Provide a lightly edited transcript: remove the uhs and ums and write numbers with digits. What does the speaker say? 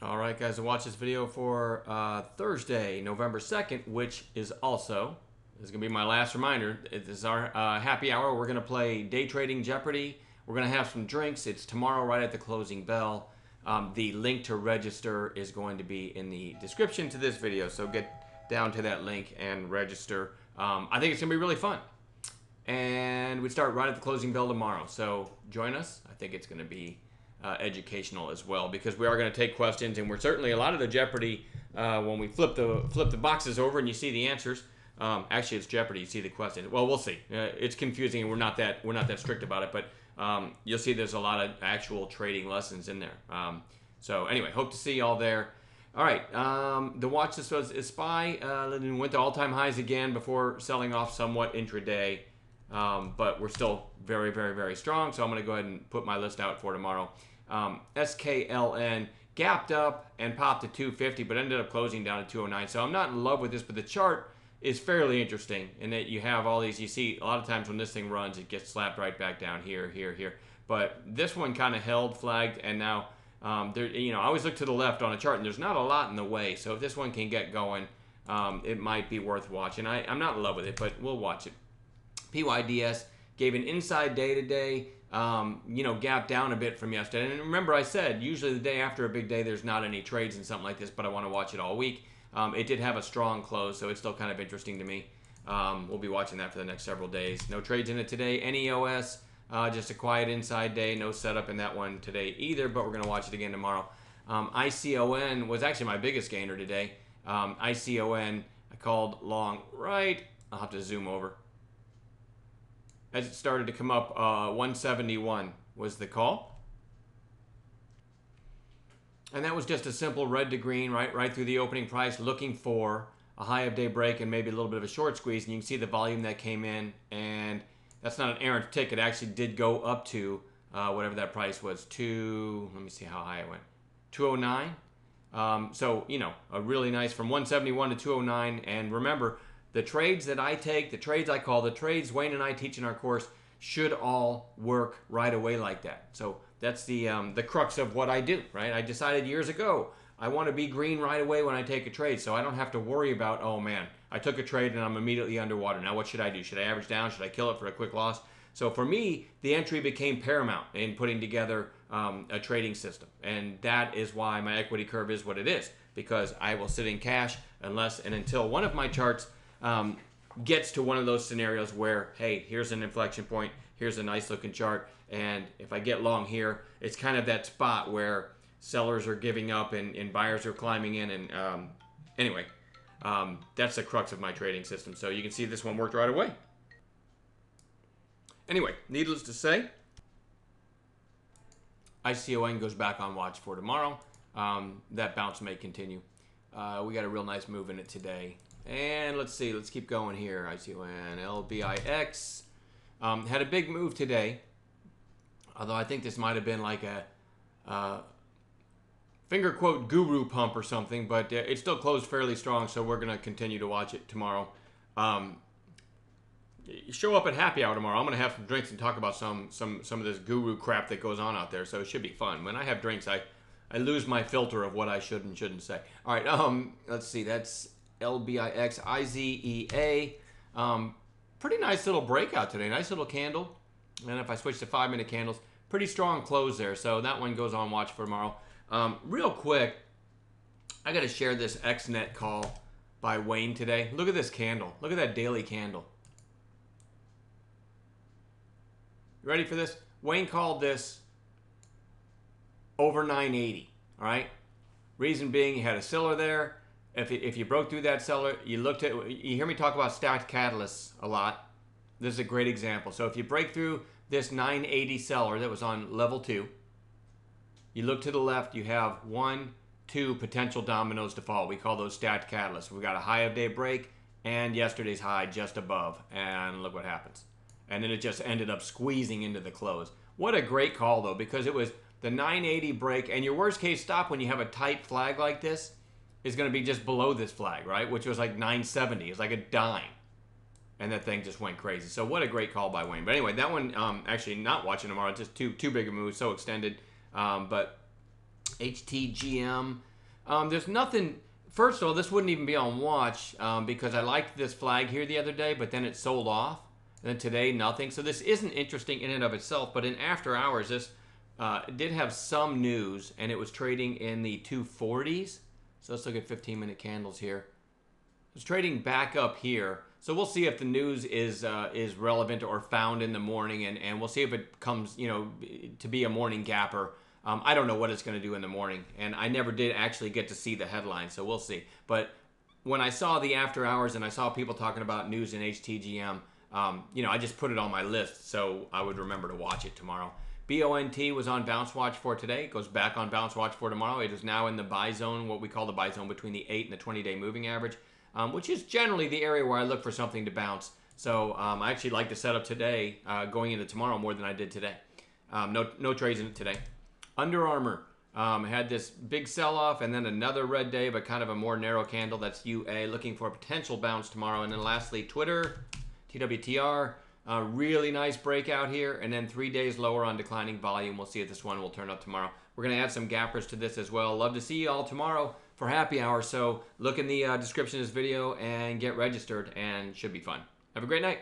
All right, guys, so watch this video for Thursday, November 2nd, which is also, this is going to be my last reminder. This is our happy hour. We're going to play Day Trading Jeopardy. We're going to have some drinks. It's tomorrow right at the closing bell. The link to register is going to be in the description to this video, so get down to that link and register. I think it's going to be really fun. And we start right at the closing bell tomorrow, so join us. I think it's going to be educational as well, because we are going to take questions, and we're certainly a lot of the Jeopardy when we flip the boxes over and you see the answers. Actually, it's Jeopardy. You see the questions. Well, we'll see. It's confusing, and we're not that strict about it, but you'll see there's a lot of actual trading lessons in there. So anyway, hope to see y'all there. All right, the watch this was SPY went to all-time highs again before selling off somewhat intraday. But we're still very, very, very strong. So I'm going to go ahead and put my list out for tomorrow. SKLN gapped up and popped to 250, but ended up closing down to 209. So I'm not in love with this, but the chart is fairly interesting in that you have all these. You see a lot of times when this thing runs, it gets slapped right back down here, here, here. But this one kind of held, flagged, and now there. I always look to the left on a chart, and there's not a lot in the way. So if this one can get going, it might be worth watching. I'm not in love with it, but we'll watch it. PYDS gave an inside day today, gapped down a bit from yesterday. And remember, I said usually the day after a big day, there's not any trades in something like this, but I want to watch it all week. It did have a strong close, so it's still kind of interesting to me. We'll be watching that for the next several days. No trades in it today. NEOS, just a quiet inside day. No setup in that one today either, but we're going to watch it again tomorrow. ICON was actually my biggest gainer today. ICON, I called long right. I'll have to zoom over. As it started to come up, 171 was the call. And that was just a simple red to green, right through the opening price, looking for a high of day break and maybe a little bit of a short squeeze. And you can see the volume that came in. And that's not an errant tick. It actually did go up to whatever that price was, let me see how high it went, 209. So, a really nice from 171 to 209. And remember, the trades that I take, the trades I call, the trades Wayne and I teach in our course should all work right away like that. So that's the crux of what I do, right? I decided years ago I want to be green right away when I take a trade, so I don't have to worry about, oh man, I took a trade and I'm immediately underwater. Now what should I do? Should I average down? Should I kill it for a quick loss? So for me, the entry became paramount in putting together a trading system, and that is why my equity curve is what it is, because I will sit in cash unless and until one of my charts gets to one of those scenarios where, hey, here's an inflection point, here's a nice looking chart, and if I get long here, it's kind of that spot where sellers are giving up and buyers are climbing in. And anyway, that's the crux of my trading system. So you can see this one worked right away. Anyway, needless to say, ICON goes back on watch for tomorrow. That bounce may continue. We got a real nice move in it today. And let's see, let's keep going here. ICON, LBIX. Had a big move today. Although I think this might have been like a finger quote guru pump or something. But it still closed fairly strong, so we're going to continue to watch it tomorrow. Show up at happy hour tomorrow. I'm going to have some drinks and talk about some of this guru crap that goes on out there. So it should be fun. When I have drinks, I lose my filter of what I should and shouldn't say. All right, let's see. That's LBIX, IZEA. Pretty nice little breakout today. Nice little candle. And if I switch to 5-minute candles, pretty strong close there. So that one goes on watch for tomorrow. Real quick, I got to share this XNet call by Wayne today. Look at this candle. Look at that daily candle. You ready for this? Wayne called this over 980. All right. Reason being, you had a seller there. If you broke through that seller, you hear me talk about stacked catalysts a lot. This is a great example. So if you break through this 980 seller that was on level 2, you look to the left, you have 1, 2 potential dominoes to fall. We call those stacked catalysts. We got a high of day break and yesterday's high just above, and look what happens. And then it just ended up squeezing into the close. What a great call though, because it was the 980 break, and your worst case stop when you have a tight flag like this is going to be just below this flag, right? Which was like 970. It's like a dime. And that thing just went crazy. So what a great call by Wayne. But anyway, that one, actually not watching tomorrow. Just too big a move, so extended. But HTGM, There's nothing. First of all, this wouldn't even be on watch because I liked this flag here the other day, but then it sold off. And then today, nothing. So this isn't interesting in and of itself. But in after hours, this did have some news, and it was trading in the 240s. So let's look at 15-minute candles here. It's trading back up here. So we'll see if the news is relevant or found in the morning, and we'll see if it comes, to be a morning gapper. I don't know what it's going to do in the morning, and I never did actually get to see the headline, so we'll see. But when I saw the after hours and I saw people talking about news in HTGM, I just put it on my list so I would remember to watch it tomorrow. BONT was on bounce watch for today. It goes back on bounce watch for tomorrow. It is now in the buy zone, what we call the buy zone between the 8 and the 20-day moving average, which is generally the area where I look for something to bounce. So I actually like the setup today going into tomorrow more than I did today. No trades in it today. Under Armour had this big sell-off and then another red day, but kind of a more narrow candle. That's UA, looking for a potential bounce tomorrow. And then lastly, Twitter, TWTR, really nice breakout here. And then 3 days lower on declining volume. We'll see if this one will turn up tomorrow. We're going to add some gappers to this as well. Love to see you all tomorrow for happy hour. So look in the description of this video and get registered, and should be fun. Have a great night.